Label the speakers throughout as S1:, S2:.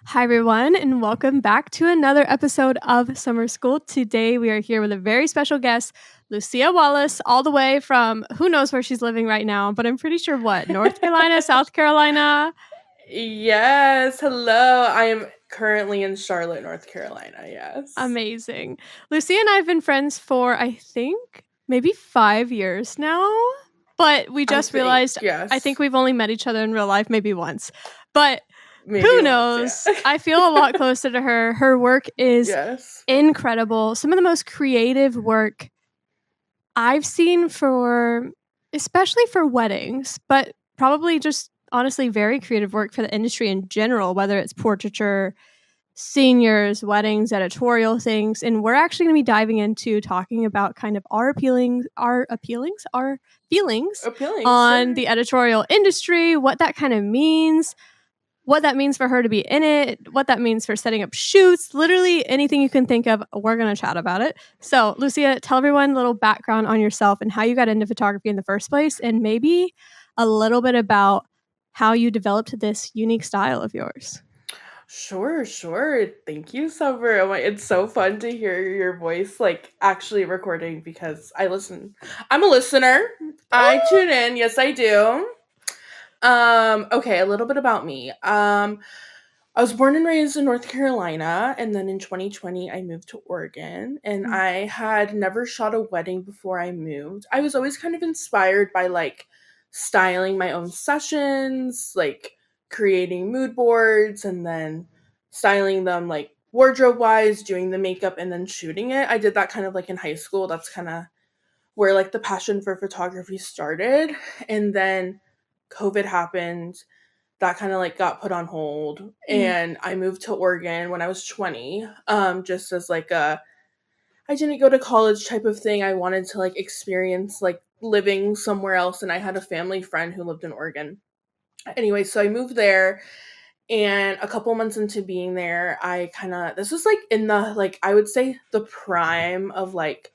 S1: Hi, everyone, and welcome back to another episode of Summer School. Today, we are here with a very special guest, Lucia Wallace, all the way from who knows where she's living right now, but I'm pretty sure North Carolina, South Carolina?
S2: Yes, hello. I am currently in Charlotte, North Carolina. Yes.
S1: Amazing. Lucia and I have been friends for, I think, maybe 5 years now, but we
S2: I
S1: just
S2: think,
S1: realized I think
S2: yes.
S1: we've only met each other in real life maybe once. But
S2: Maybe
S1: who
S2: once, yeah.
S1: knows? I feel a lot closer to her. Her work is
S2: Yes.
S1: incredible. Some of the most creative work I've seen especially for weddings, but probably just honestly very creative work for the industry in general, whether it's portraiture, seniors, weddings, editorial things. And we're actually going to be diving into talking about kind of our feelings
S2: Appealing,
S1: on
S2: sure.
S1: the editorial industry, what that kind of means, what that means for her to be in it, what that means for setting up shoots, literally anything you can think of, we're going to chat about it. So, Lucia, tell everyone a little background on yourself and how you got into photography in the first place, and maybe a little bit about how you developed this unique style of yours.
S2: Sure. Thank you, Summer. Oh it's so fun to hear your voice, like, actually recording because I listen. I'm a listener. I
S1: Oh,
S2: tune in. Yes, I do. Okay, a little bit about me. I was born and raised in North Carolina, and then in 2020, I moved to Oregon. And
S1: mm,
S2: I had never shot a wedding before I moved. I was always kind of inspired by like styling my own sessions, like creating mood boards, and then styling them like wardrobe wise, doing the makeup, and then shooting it. I did that kind of like in high school. That's kind of where like the passion for photography started. And then COVID happened, that kind of like got put on hold,
S1: mm,
S2: and I moved to Oregon when I was 20, just as like a I didn't go to college type of thing. I wanted to like experience like living somewhere else, and I had a family friend who lived in Oregon. Anyway, so I moved there, and a couple months into being there, I kind of this was like in the like I would say the prime of like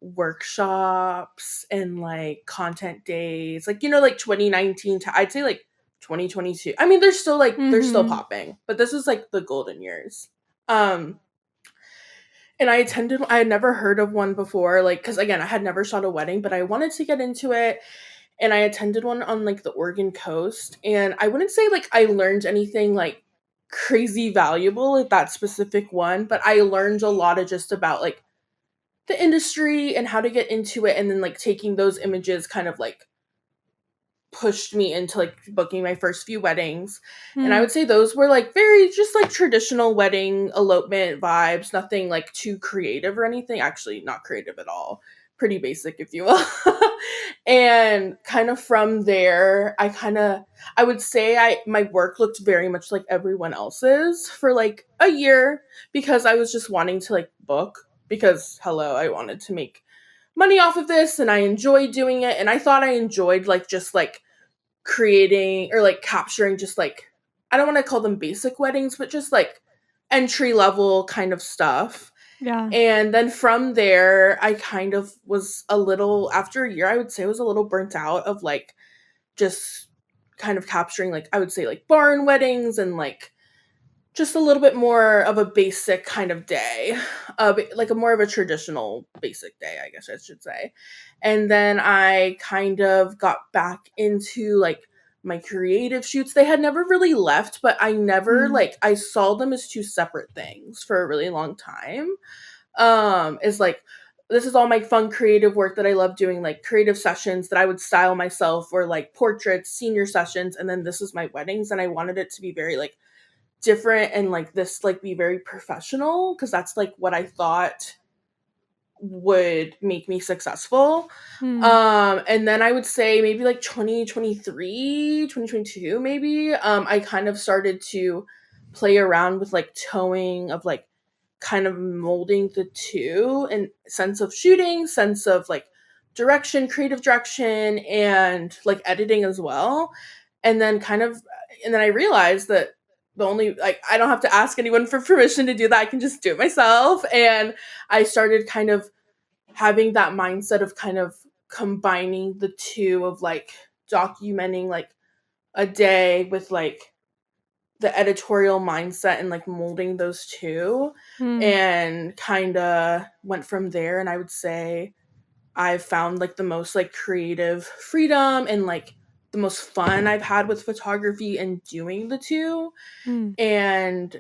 S2: workshops and like content days, like like 2019 to I'd say like 2022. I mean, they're still
S1: mm-hmm.
S2: popping, but this is like the golden years. um and I had never heard of one before, like, because again, I had never shot a wedding, but I wanted to get into it. And I attended one on like the Oregon coast, and I wouldn't say like I learned anything like crazy valuable at that specific one, but I learned a lot of just about like the industry and how to get into it, and then like taking those images kind of like pushed me into like booking my first few weddings. And I
S1: Mm.
S2: would say those were like very just like traditional wedding elopement vibes, nothing like too creative or anything, actually not creative at all, pretty basic if you will. And kind of from there, I would say I my work looked very much like everyone else's for like a year, because I was just wanting to like book, because hello, I wanted to make money off of this, and I enjoyed doing it, and I thought I enjoyed like just like creating or like capturing just like, I don't want to call them basic weddings, but just like entry level kind of stuff.
S1: Yeah.
S2: And then from there, I kind of was a little, after a year, I would say I was a little burnt out of like just kind of capturing like, I would say like barn weddings and like just a little bit more of a basic kind of day, like a more of a traditional basic day, I guess I should say. And then I kind of got back into like my creative shoots. They had never really left, but I never
S1: Mm.
S2: like I saw them as two separate things for a really long time. Is like, this is all my fun creative work that I love doing, like creative sessions that I would style myself, or like portraits, senior sessions, and then this is my weddings, and I wanted it to be very like different and like this like be very professional, because that's like what I thought would make me successful.
S1: Mm.
S2: And then I would say maybe like 2023, 2022, maybe I kind of started to play around with like towing of like kind of molding the two, and sense of shooting, sense of like direction, creative direction, and like editing as well. And then I realized that the only like I don't have to ask anyone for permission to do that. I can just do it myself. And I started kind of having that mindset of kind of combining the two, of like documenting like a day with like the editorial mindset and like molding those two,
S1: Mm.
S2: and kind of went from there. And I would say I've found like the most like creative freedom and like the most fun I've had with photography and doing the two.
S1: Mm.
S2: And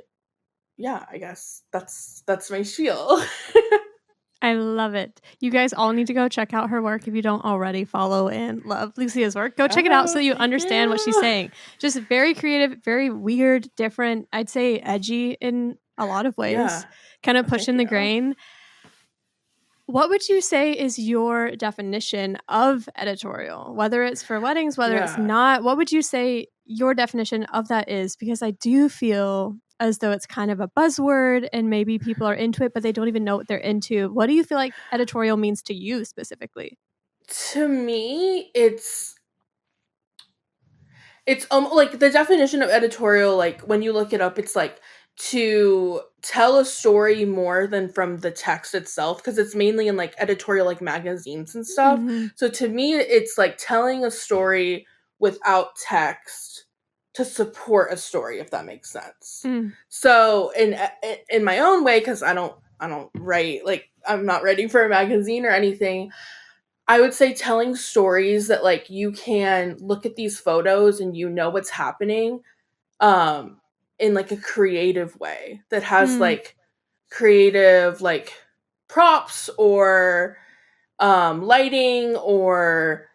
S2: yeah, I guess that's my spiel.
S1: I love it. You guys all need to go check out her work if you don't already follow and love Lucia's work. Go check it out so you
S2: Thank
S1: understand what she's
S2: you.
S1: saying. Just very creative, very weird, different. I'd say edgy in a lot of ways.
S2: Yeah.
S1: Kind of
S2: Thank
S1: pushing the
S2: you.
S1: grain. What would you say is your definition of editorial? Whether it's for weddings, whether it's
S2: Yeah.
S1: not, what would you say your definition of that is? Because I do feel as though it's kind of a buzzword and maybe people are into it, but they don't even know what they're into. What do you feel like editorial means to you specifically?
S2: To me, it's like the definition of editorial, like when you look it up, it's like to tell a story more than from the text itself, because it's mainly in like editorial like magazines and stuff.
S1: Mm-hmm.
S2: So to me, it's like telling a story without text to support a story, if that makes sense.
S1: Mm.
S2: So in my own way, because I don't write, like I'm not writing for a magazine or anything, I would say telling stories that like you can look at these photos and you know what's happening, um in like a creative way that has
S1: Mm.
S2: like creative like props or lighting or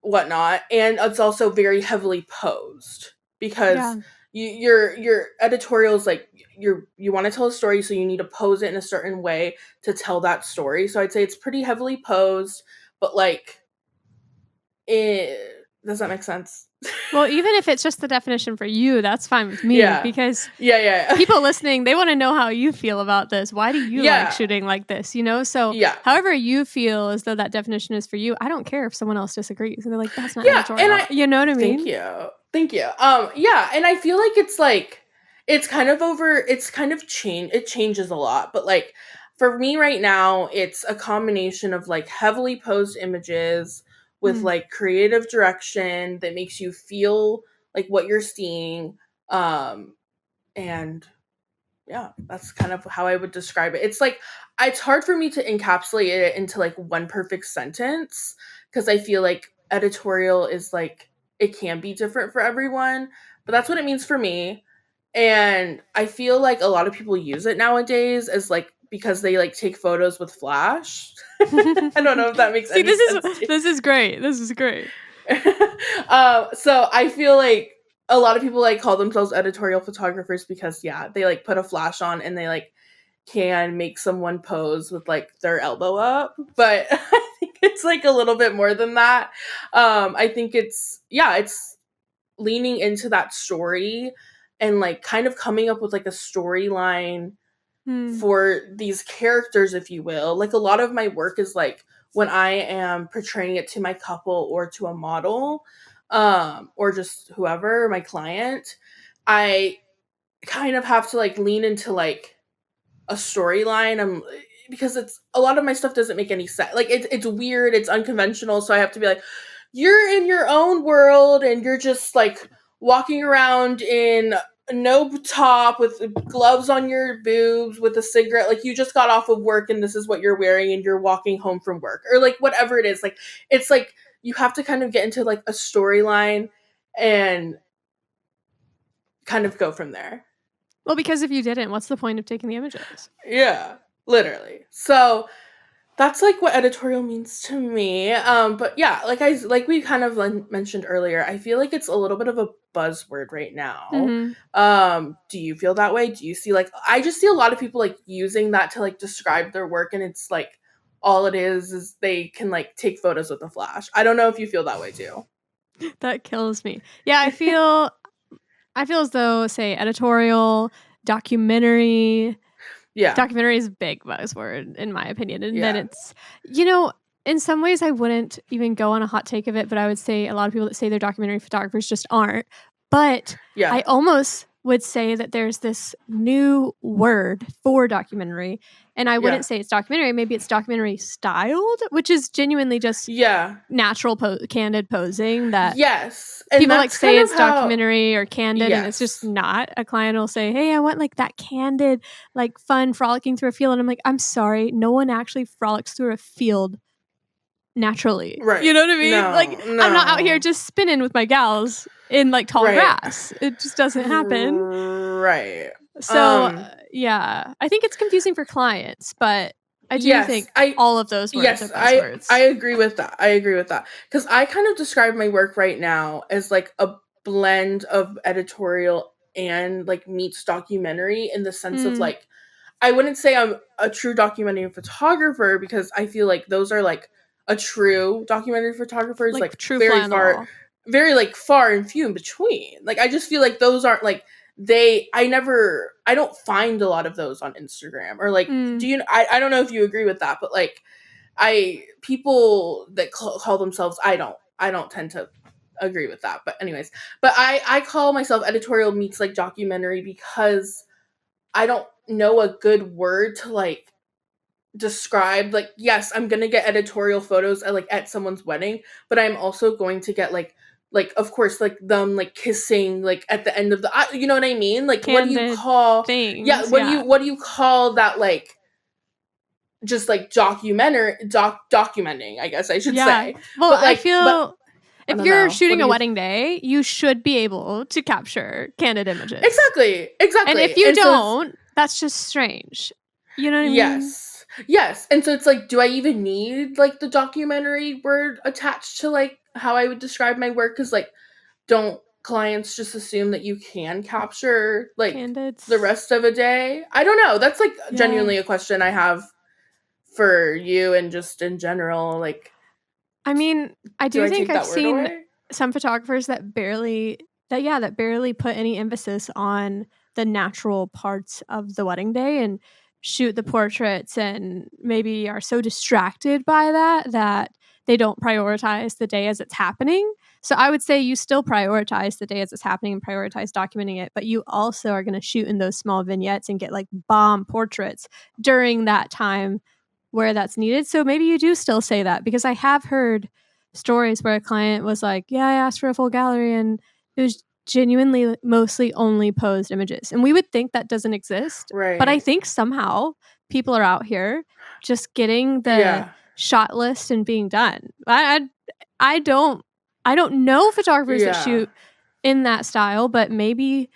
S2: whatnot, and it's also very heavily posed because
S1: Yeah.
S2: your editorials, like you want to tell a story, so you need to pose it in a certain way to tell that story. So I'd say it's pretty heavily posed, but like does that make sense?
S1: Well, even if it's just the definition for you, that's fine with me
S2: Yeah.
S1: because
S2: Yeah.
S1: people listening, they want to know how you feel about this. Why do you
S2: Yeah.
S1: like shooting like this? You know, so
S2: Yeah.
S1: however you feel as though that definition is for you, I don't care if someone else disagrees and they're like, that's not
S2: Yeah,
S1: editorial.
S2: and
S1: You know what I mean?
S2: Thank you. Yeah, and I feel like it's like it's kind of change it changes a lot, but like for me right now, it's a combination of like heavily posed images with
S1: Mm.
S2: like creative direction that makes you feel like what you're seeing. And yeah, that's kind of how I would describe it. It's like it's hard for me to encapsulate it into like one perfect sentence, because I feel like editorial is like it can be different for everyone, but that's what it means for me. And I feel like a lot of people use it nowadays as like because they like take photos with flash. I don't know if that makes
S1: See,
S2: any sense to you.
S1: this is great. This is great.
S2: So I feel like a lot of people like call themselves editorial photographers because yeah, they like put a flash on and they like can make someone pose with like their elbow up, but I think it's like a little bit more than that. I think it's leaning into that story and like kind of coming up with like a storyline for these characters, if you will. Like a lot of my work is like when I am portraying it to my couple or to a model, or just whoever, my client, I kind of have to like lean into like a storyline. Because it's a lot of my stuff doesn't make any sense. Like it's weird, it's unconventional, so I have to be like, you're in your own world and you're just like walking around in no top with gloves on your boobs with a cigarette, like you just got off of work and this is what you're wearing and you're walking home from work, or like whatever it is. Like it's like you have to kind of get into like a storyline and kind of go from there.
S1: Well, because if you didn't, what's the point of taking the images?
S2: Yeah, literally. So that's like what editorial means to me. But yeah, like we kind of mentioned earlier, I feel like it's a little bit of a buzzword right now.
S1: Mm-hmm.
S2: Do you feel that way? Do you see like I just see a lot of people like using that to like describe their work, and it's like all it is they can like take photos with a flash. I don't know if you feel that way too.
S1: That kills me. Yeah, I feel as though, say, editorial, documentary.
S2: Yeah.
S1: Documentary is a big buzzword, in my opinion. And then
S2: Yeah.
S1: it's, you know, in some ways I wouldn't even go on a hot take of it, but I would say a lot of people that say they're documentary photographers just aren't. But
S2: Yeah.
S1: I almost would say that there's this new word for documentary, and I wouldn't say it's documentary. Maybe it's documentary styled, which is genuinely just natural, candid posing that
S2: and
S1: people like say it's
S2: how,
S1: documentary or candid, and it's just not. A client will say, hey, I want like that candid, like fun frolicking through a field, and I'm like, I'm sorry, no one actually frolics through a field naturally.
S2: Right.
S1: You know what I mean?
S2: No,
S1: like I'm not out here just spinning with my gals in like tall grass. It just doesn't happen.
S2: Right.
S1: So yeah, I think it's confusing for clients, but I do think all of those words are buzzwords.
S2: I agree with that. Because I kind of describe my work right now as like a blend of editorial and like meets documentary, in the sense of like, I wouldn't say I'm a true documentary photographer, because I feel like those are like a true documentary photographer is like
S1: true
S2: very like far and few in between. Like I just feel like those aren't like I don't find a lot of those on Instagram, or like I don't know if you agree with that, but like people that call themselves, I don't tend to agree with that. But anyways, but I call myself editorial meets like documentary, because I don't know a good word to like describe, like, yes, I'm gonna get editorial photos at someone's wedding, but I'm also going to get like of course like them like kissing like at the end of the you know what I mean, like
S1: candid,
S2: what do you call
S1: things,
S2: what do you call that, like just like documenting, I guess I should say.
S1: Well,
S2: but, like,
S1: I feel if you're shooting a wedding
S2: think?
S1: day, you should be able to capture candid images.
S2: Exactly.
S1: And if you don't, that's just strange. You know what I mean?
S2: Yes. And so it's like, do I even need like the documentary word attached to like how I would describe my work? Because like, don't clients just assume that you can capture like
S1: Candids.
S2: the rest of a day? I don't know. That's like genuinely a question I have for you, and just in general. Like,
S1: I mean, I do think I've seen some photographers that barely put any emphasis on the natural parts of the wedding day and shoot the portraits, and maybe are so distracted by that they don't prioritize the day as it's happening. So I would say you still prioritize the day as it's happening and prioritize documenting it, but you also are going to shoot in those small vignettes and get like bomb portraits during that time where that's needed. So maybe you do still say that, because I have heard stories where a client was like, yeah, I asked for a full gallery and it was genuinely mostly only posed images. And we would think that doesn't exist.
S2: Right.
S1: But I think somehow people are out here just getting the shot list and being done. I don't know photographers that shoot in that style, but maybe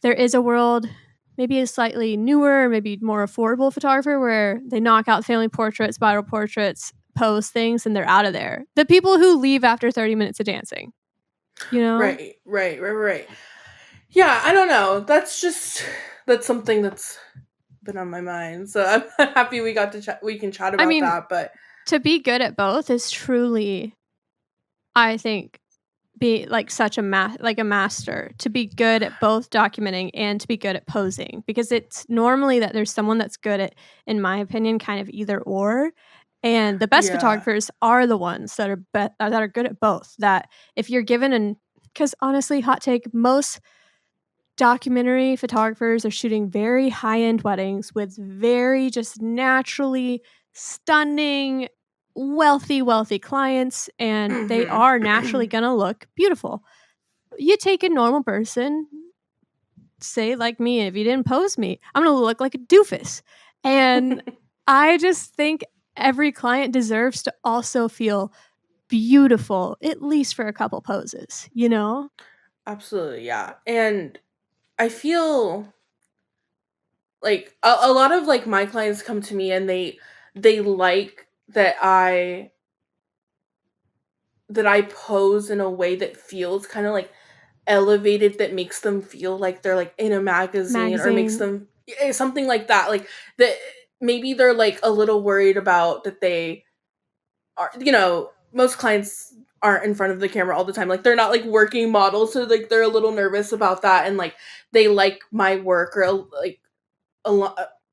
S1: there is a world, maybe a slightly newer, maybe more affordable photographer where they knock out family portraits, spiral portraits, pose things, and they're out of there. The people who leave after 30 minutes of dancing, you know?
S2: Right. Yeah, I don't know. That's something that's been on my mind. So I'm happy we got to we can chat about that. But
S1: to be good at both is truly, I think, be like such a master, to be good at both documenting and to be good at posing, because it's normally that there's someone that's good at, in my opinion, kind of either or, and the best photographers are the ones that are good at both. That if you're given because honestly, hot take, most documentary photographers are shooting very high-end weddings with very just naturally stunning wealthy clients, and they are naturally gonna look beautiful. You take a normal person, say like me, if you didn't pose me, I'm gonna look like a doofus. And I just think every client deserves to also feel beautiful, at least for a couple poses, you know?
S2: Absolutely, yeah. And I feel like a lot of like my clients come to me and they like that I pose in a way that feels kind of like elevated, that makes them feel like they're like in a magazine. Or makes them something like that, like that maybe they're like a little worried about that they are, most clients aren't in front of the camera all the time, like they're not like working models, so like they're a little nervous about that, and like they like my work, or like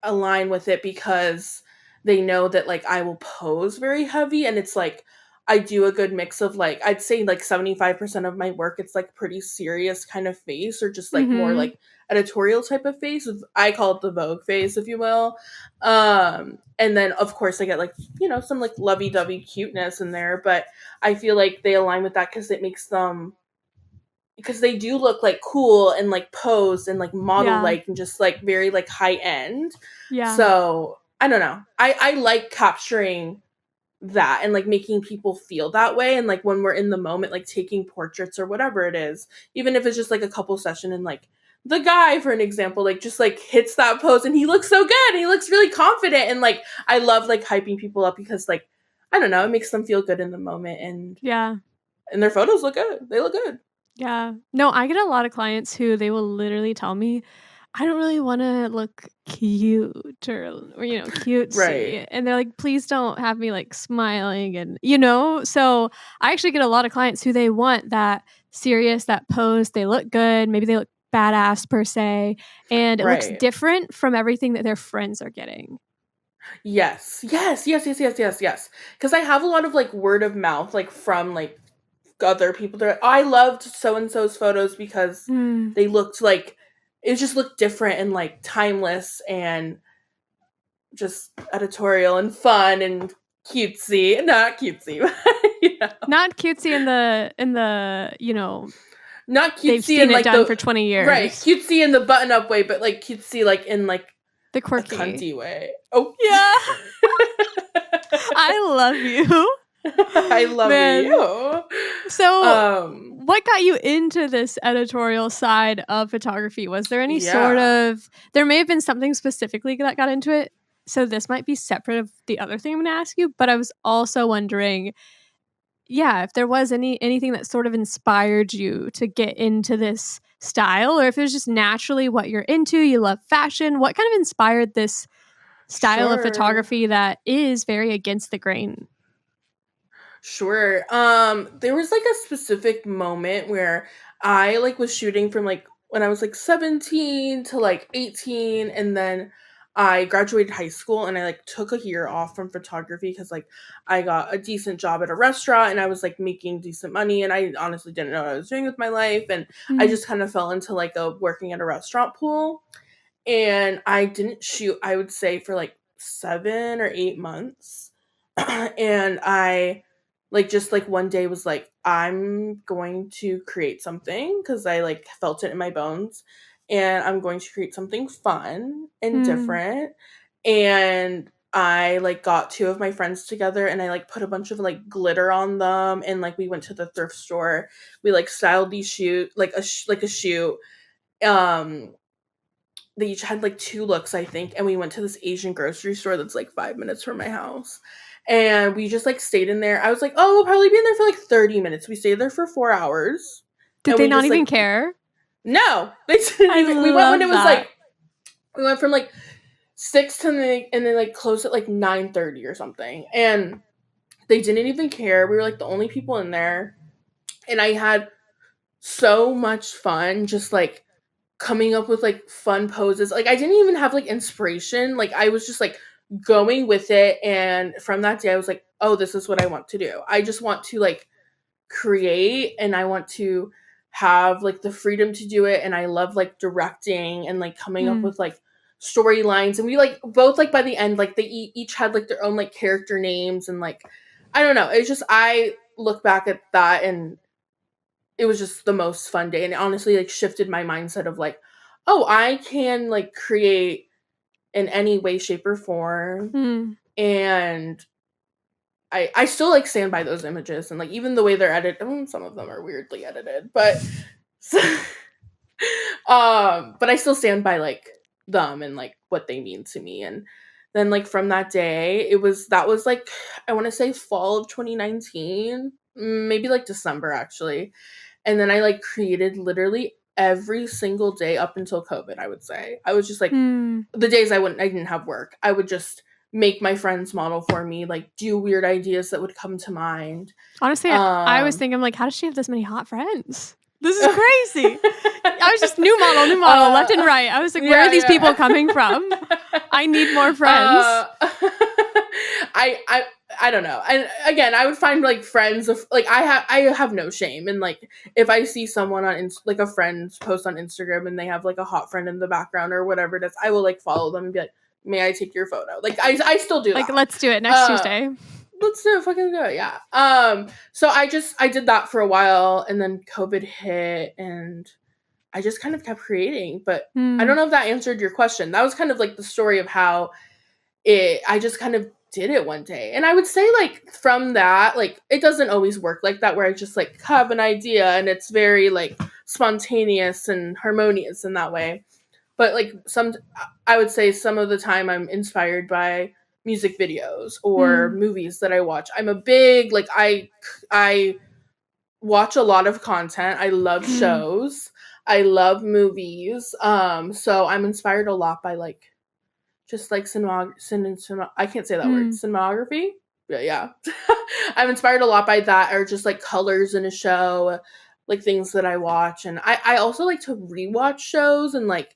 S2: align with it, because they know that like I will pose very heavy, and it's like I do a good mix of like, I'd say like 75% of my work, it's like pretty serious kind of face, or just like more
S1: Mm-hmm.
S2: like editorial type of face. I call it the Vogue face, if you will. And then of course I get like, some like lovey-dovey cuteness in there, but I feel like they align with that because it makes them, because they do look like cool and like posed and like model
S1: Yeah.
S2: like and just like very like high end.
S1: Yeah.
S2: So I don't know. I like capturing that and like making people feel that way, and like when we're in the moment, like taking portraits or whatever it is, even if it's just like a couple session, and like the guy, for an example, like just like hits that pose and he looks so good and he looks really confident, and like I love like hyping people up because like I don't know, it makes them feel good in the moment,
S1: Yeah.
S2: and their photos look good. They look good.
S1: Yeah. No, I get a lot of clients who they will literally tell me, I don't really want to look cute or
S2: Right.
S1: cutesy. And they're like, please don't have me like smiling and, so I actually get a lot of clients who they want that serious, that pose. They look good. Maybe they look badass per se. And it looks
S2: Right.
S1: different from everything that their friends are getting.
S2: Yes. Yes. Yes. Yes. Yes. Yes. Yes. Because I have a lot of like word of mouth, like from like other people. That I loved so and so's photos because
S1: Mm.
S2: they looked like, it just looked different and like timeless and just editorial and fun and cutesy. Not cutesy, but
S1: Not cutesy in the,
S2: not
S1: they've
S2: cutesy in
S1: seen it
S2: like
S1: done
S2: the
S1: for 20
S2: right,
S1: years.
S2: cutesy in the button up way, but like cutesy like in like
S1: The
S2: a
S1: quirky.
S2: cunty way. Oh
S1: Yeah. I love you.
S2: I love
S1: Man.
S2: you.
S1: So, what got you into this editorial side of photography? Was there any sort of, there may have been something specifically that got into it. So this might be separate of the other thing I'm going to ask you, but I was also wondering, if there was anything that sort of inspired you to get into this style, or if it was just naturally what you're into, you love fashion. What kind of inspired this style of
S2: Sure.
S1: photography that is very against the grain?
S2: Sure. There was like a specific moment where I like was shooting from like when I was like 17 to like 18, and then I graduated high school and I like took a year off from photography because like I got a decent job at a restaurant and I was like making decent money, and I honestly didn't know what I was doing with my life, and I just kind of fell into like a working at a restaurant pool, and I didn't shoot, I would say, for like 7 or 8 months. And I like just like one day was like, I'm going to create something because I like felt it in my bones, and I'm going to create something fun and different. And I like got two of my friends together and I like put a bunch of like glitter on them, and like we went to the thrift store. We like styled these shoe like a shoe. um they each had like two looks, I think, and we went to this Asian grocery store that's like 5 minutes from my house. And we just like stayed in there. I was like, oh, we'll probably be in there for like 30 minutes. We stayed there for 4 hours.
S1: Did
S2: And
S1: they
S2: we
S1: not
S2: just,
S1: even
S2: like,
S1: care?
S2: No, they didn't
S1: I
S2: even. We went when
S1: love
S2: it was
S1: that.
S2: like, we went from like 6 to and then like closed at like 9:30 or something. And they didn't even care. We were like the only people in there. And I had so much fun just like coming up with like fun poses. Like I didn't even have like inspiration. Like I was just like going with it, and from that day I was like, "Oh, this is what I want to do. I just want to like create, and I want to have like the freedom to do it, and I love like directing and like coming up with like storylines." And we like both like by the end like they each had like their own like character names, and like I don't know. It's just I look back at that and it was just the most fun day, and it honestly like shifted my mindset of like, oh, I can like create in any way, shape, or form. And I still like stand by those images, and like even the way they're edited, some of them are weirdly edited, but but I still stand by like them and like what they mean to me. And then like from that day, that was like I want to say fall of 2019, maybe like December actually. And then I like created literally every single day up until COVID, I would say. I was just like the days I didn't have work, I would just make my friends model for me, like do weird ideas that would come to mind.
S1: Honestly, I was thinking, like, how does she have this many hot friends? This is crazy. I was just new model, left and right. I was like, where are these people coming from? I need more friends.
S2: I don't know. And again, I would find like friends of like I have no shame, and like if I see someone on like a friend's post on Instagram and they have like a hot friend in the background or whatever it is, I will like follow them and be like, may I take your photo? Like I still do
S1: Like,
S2: that.
S1: let's do it next Tuesday.
S2: Let's do it, fucking do it, yeah. So I did that for a while, and then COVID hit, and I just kind of kept creating. But I don't know if that answered your question. That was kind of like the story of how I just kind of did it one day. And I would say like from that, like it doesn't always work like that where I just like have an idea and it's very like spontaneous and harmonious in that way. But like I would say some of the time I'm inspired by music videos or movies that I watch. I'm a big like I watch a lot of content. I love shows. I love movies. So I'm inspired a lot by like just like I can't say that word. Cinematography? Yeah. I'm inspired a lot by that, or just like colors in a show, like things that I watch. And I also like to rewatch shows and like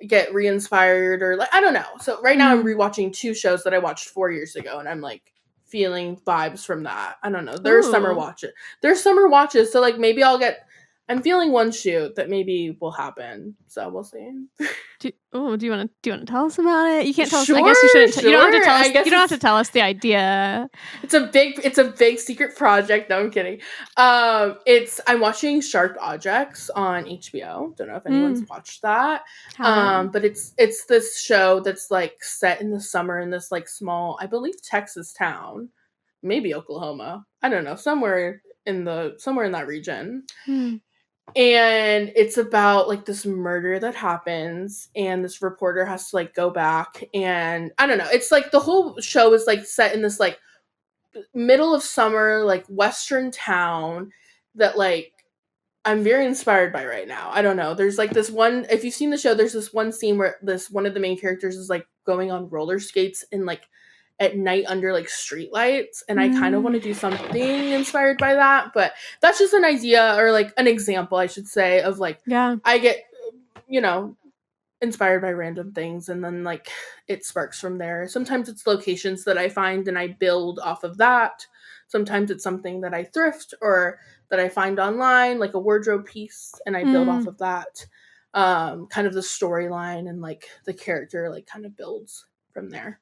S2: get re-inspired, or like I don't know. So right now I'm rewatching 2 shows that I watched 4 years ago, and I'm like feeling vibes from that. I don't know. There's summer watches. So like maybe I'm feeling one shoot that maybe will happen. So we'll see.
S1: Do you want to tell us about it? You can't tell us.
S2: Sure,
S1: I guess you shouldn't. You don't have to tell us.
S2: I guess
S1: You don't have to tell us the idea.
S2: It's a big secret project. No, I'm kidding. I'm watching Sharp Objects on HBO. Don't know if anyone's watched that. But it's this show that's like set in the summer in this like small, I believe Texas town, maybe Oklahoma. I don't know, somewhere in that region. And it's about like this murder that happens, and this reporter has to like go back, and I don't know, it's like the whole show is like set in this like middle of summer like western town that like I'm very inspired by right now. I don't know, there's like this one, if you've seen the show, there's this one scene where this one of the main characters is like going on roller skates in like at night under like street lights, and I kind of want to do something inspired by that. But that's just an idea, or like an example I should say, of like I get inspired by random things, and then like it sparks from there. Sometimes it's locations that I find and I build off of that. Sometimes it's something that I thrift or that I find online, like a wardrobe piece, and I build off of that. Kind of the storyline and like the character like kind of builds from there.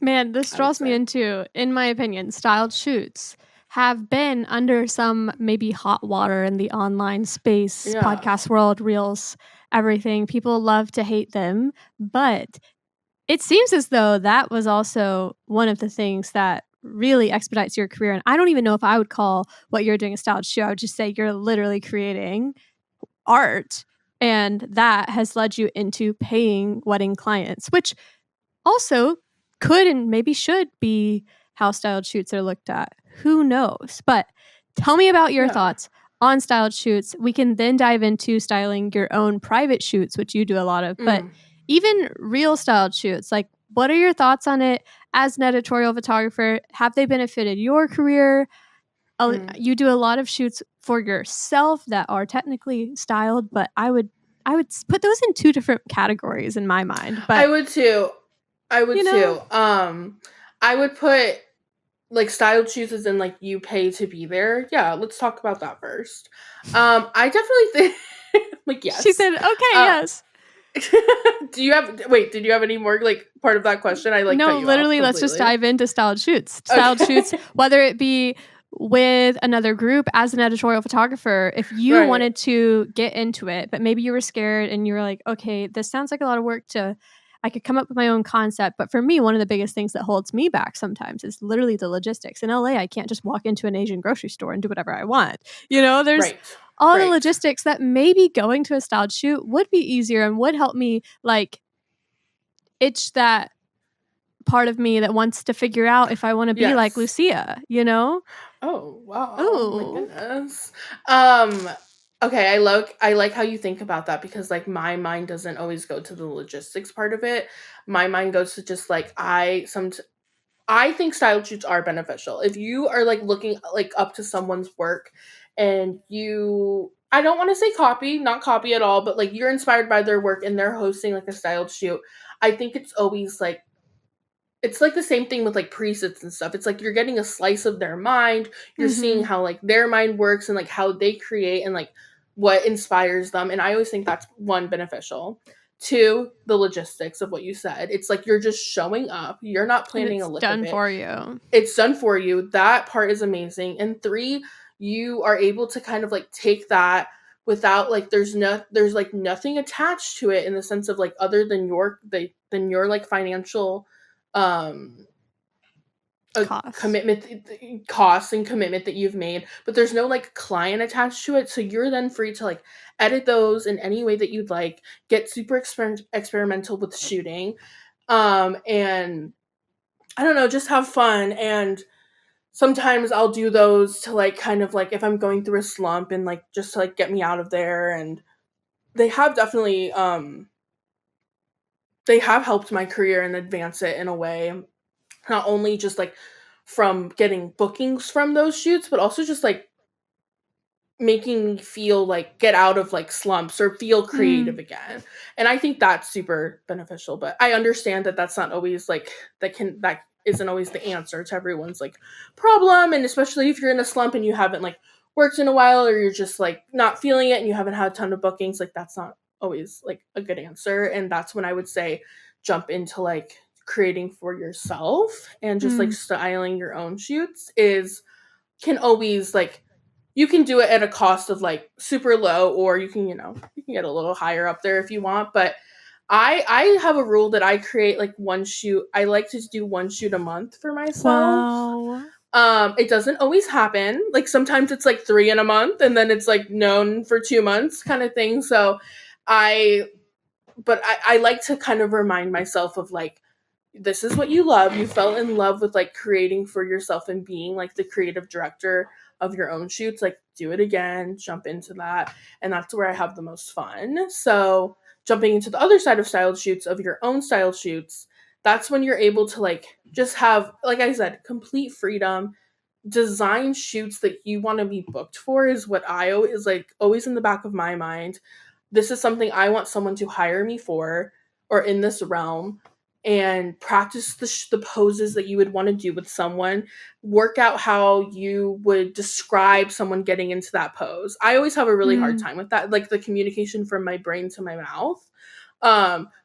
S1: Man, this draws me into, in my opinion, styled shoots have been under some maybe hot water in the online space, podcast world, reels, everything. People love to hate them, but it seems as though that was also one of the things that really expedites your career. And I don't even know if I would call what you're doing a styled shoot. I would just say you're literally creating art, and that has led you into paying wedding clients, which also could and maybe should be how styled shoots are looked at. Who knows? But tell me about your thoughts on styled shoots. We can then dive into styling your own private shoots, which you do a lot of, but even real styled shoots. Like, what are your thoughts on it as an editorial photographer? Have they benefited your career? You do a lot of shoots for yourself that are technically styled, but I would put those in 2 different categories in my mind. But
S2: I would too. I would put like styled shoots as in like you pay to be there. Yeah, let's talk about that first. I definitely think like yes.
S1: She said, okay, yes.
S2: Did you have any more like part of that question? I like
S1: no, literally. Let's just dive into styled shoots. Styled shoots, whether it be with another group as an editorial photographer, if you wanted to get into it, but maybe you were scared and you were like, okay, this sounds like a lot of work I could come up with my own concept. But for me, one of the biggest things that holds me back sometimes is literally the logistics. In LA, I can't just walk into an Asian grocery store and do whatever I want. There's all the logistics that maybe going to a styled shoot would be easier and would help me like itch that part of me that wants to figure out if I want to be like Lucia,
S2: Oh, wow. Oh my goodness. Okay, I like how you think about that, because like my mind doesn't always go to the logistics part of it. My mind goes to just like I think style shoots are beneficial. If you are like looking like up to someone's work and I don't want to say not copy at all, but like you're inspired by their work and they're hosting like a styled shoot, I think it's always like it's like the same thing with like presets and stuff. It's like you're getting a slice of their mind. You're seeing how like their mind works and like how they create and like what inspires them. And I always think that's one, beneficial. Two, the logistics of what you said. It's like you're just showing up. You're not
S1: And
S2: planning a
S1: it's
S2: lick
S1: done
S2: of it.
S1: for you.
S2: It's done for you. That part is amazing. And three, you are able to kind of like take that without like there's like nothing attached to it in the sense of like other than your like financial commitment, cost and commitment that you've made, but there's no like client attached to it, so you're then free to like edit those in any way that you'd like, get super experimental with shooting, and I don't know, just have fun. And sometimes I'll do those to like kind of like if I'm going through a slump and like just to like get me out of there. And they have definitely they have helped my career and advance it in a way, not only just like from getting bookings from those shoots, but also just like making me feel like get out of like slumps or feel creative again. And I think that's super beneficial, but I understand that that's not always like that isn't always the answer to everyone's like problem. And especially if you're in a slump and you haven't like worked in a while, or you're just like not feeling it and you haven't had a ton of bookings, like that's not always like a good answer. And that's when I would say jump into like creating for yourself and just like styling your own shoots can always like, you can do it at a cost of like super low, or you can get a little higher up there if you want. But I have a rule that I create like one shoot. I like to do one shoot a month for myself.
S1: Wow.
S2: It doesn't always happen. Like sometimes it's like 3 in a month, and then it's like known for 2 months kind of thing. So I like to kind of remind myself of like, this is what you love. You fell in love with like creating for yourself and being like the creative director of your own shoots. Like, do it again, jump into that. And that's where I have the most fun. So jumping into the other side of styled shoots, of your own styled shoots, that's when you're able to like just have, like I said, complete freedom. Design shoots that you want to be booked for is what I always like, always in the back of my mind. This is something I want someone to hire me for, or in this realm, and practice the poses that you would want to do with someone. Work out how you would describe someone getting into that pose. I always have a really hard time with that, like the communication from my brain to my mouth.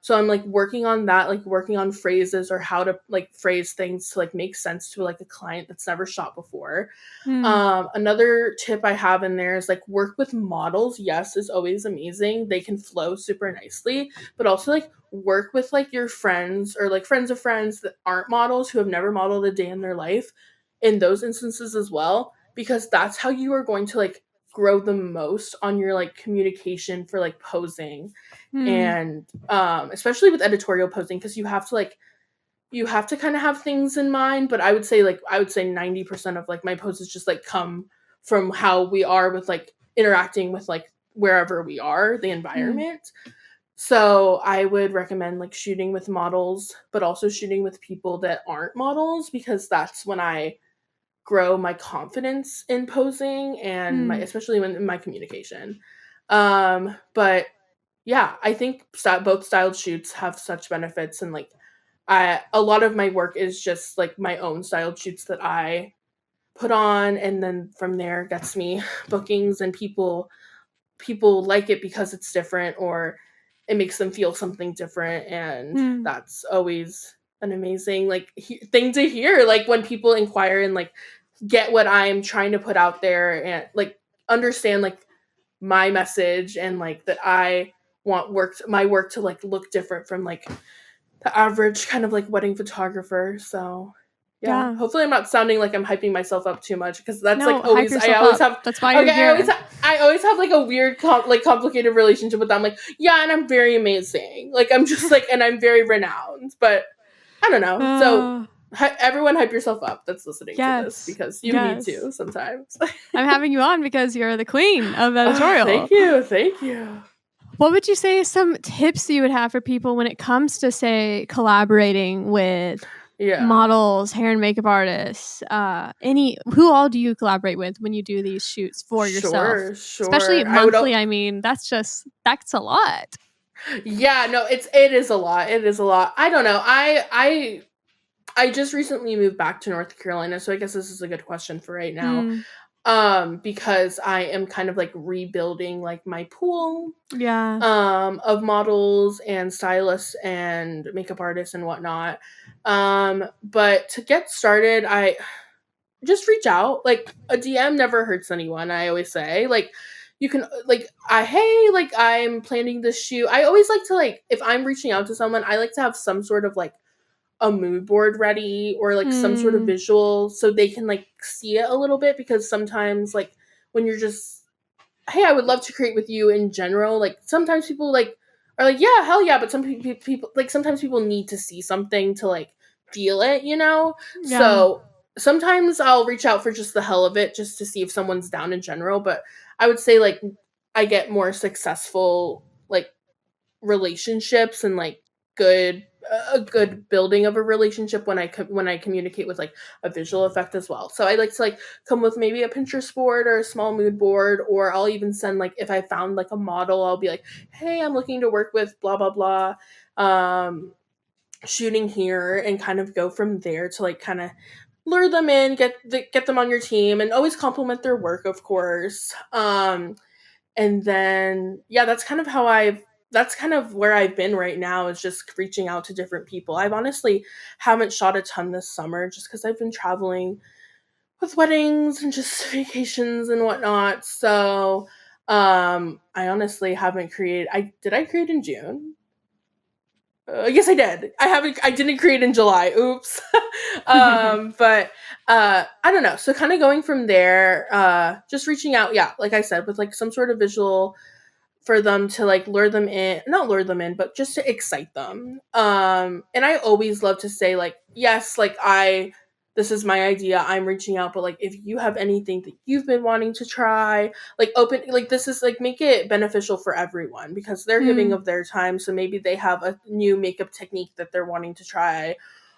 S2: So I'm like working on that, like working on phrases or how to like phrase things to like make sense to like a client that's never shot before. Another tip I have in there is like work with models. Yes, is always amazing. They can flow super nicely, but also like work with like your friends or like friends of friends that aren't models, who have never modeled a day in their life, in those instances as well, because that's how you are going to like grow the most on your like communication for like posing. And especially with editorial posing, because you have to kind of have things in mind. But I would say 90% of like my poses just like come from how we are with like interacting with like wherever we are, the environment. So I would recommend like shooting with models, but also shooting with people that aren't models, because that's when I grow my confidence in posing and especially when in my communication. But yeah, I think both styled shoots have such benefits. And like a lot of my work is just like my own styled shoots that I put on, and then from there gets me bookings, and people like it because it's different, or it makes them feel something different. And that's always an amazing like thing to hear, like when people inquire and like get what I'm trying to put out there, and like understand like my message, and like that I want my work to like look different from like the average kind of like wedding photographer. So yeah, hopefully I'm not sounding like I'm hyping myself up too much, because that's like always I always have.
S1: That's why you're here.
S2: I always have like a weird complicated relationship with them. Like, yeah, and I'm very amazing. Like I'm just like, and I'm very renowned, but I don't know. So everyone hype yourself up that's listening to this, because you need to sometimes.
S1: I'm having you on because you're the queen of editorial.
S2: Thank you.
S1: What would you say is some tips you would have for people when it comes to, say, collaborating with models, hair and makeup artists? Who all do you collaborate with when you do these shoots for yourself?
S2: Sure.
S1: Especially monthly. I mean, that's a lot.
S2: Yeah, no, it is a lot. It is a lot. I don't know. I just recently moved back to North Carolina, so I guess this is a good question for right now.
S1: Mm,
S2: Because I am kind of like rebuilding like my pool
S1: yeah.
S2: of models and stylists and makeup artists and whatnot. But to get started, I just reach out. Like a DM never hurts anyone, I always say. Like you can like I hey, like I'm planning this shoot. I always like to like if I'm reaching out to someone, I like to have some sort of like a mood board ready or like some sort of
S1: Mm,
S2: visual so they can like see it a little bit because sometimes like when you're just hey, I would love to create with you in general. Like sometimes people like are like, yeah, hell yeah, but some people like sometimes people need to see something to like feel it, you know?
S1: yeah.
S2: So sometimes I'll reach out for just the hell of it just to see if someone's down in general, but I would say like I get more successful like relationships and like good a good building of a relationship when when I communicate with like a visual effect as well. So I like to like come with maybe a Pinterest board or a small mood board, or I'll even send like if I found like a model, I'll be like, hey, I'm looking to work with blah blah blah, shooting here, and kind of go from there to like kind of lure them in, get them on your team, and always compliment their work, of course. And then yeah, that's kind of where I've been right now is just reaching out to different people. I've honestly haven't shot a ton this summer just because I've been traveling with weddings and just vacations and whatnot. So I honestly haven't created I create in June? Yes, I did. I didn't create in July. Oops. But I don't know. So kind of going from there, just reaching out, yeah, like I said, with like some sort of visual for them to like lure them in, not lure them in, but just to excite them. And I always love to say like, yes, like this is my idea, I'm reaching out, but like if you have anything that you've been wanting to try, like open like this is like make it beneficial for everyone because they're giving
S1: Mm,
S2: of their time, so maybe they have a new makeup technique that they're wanting to try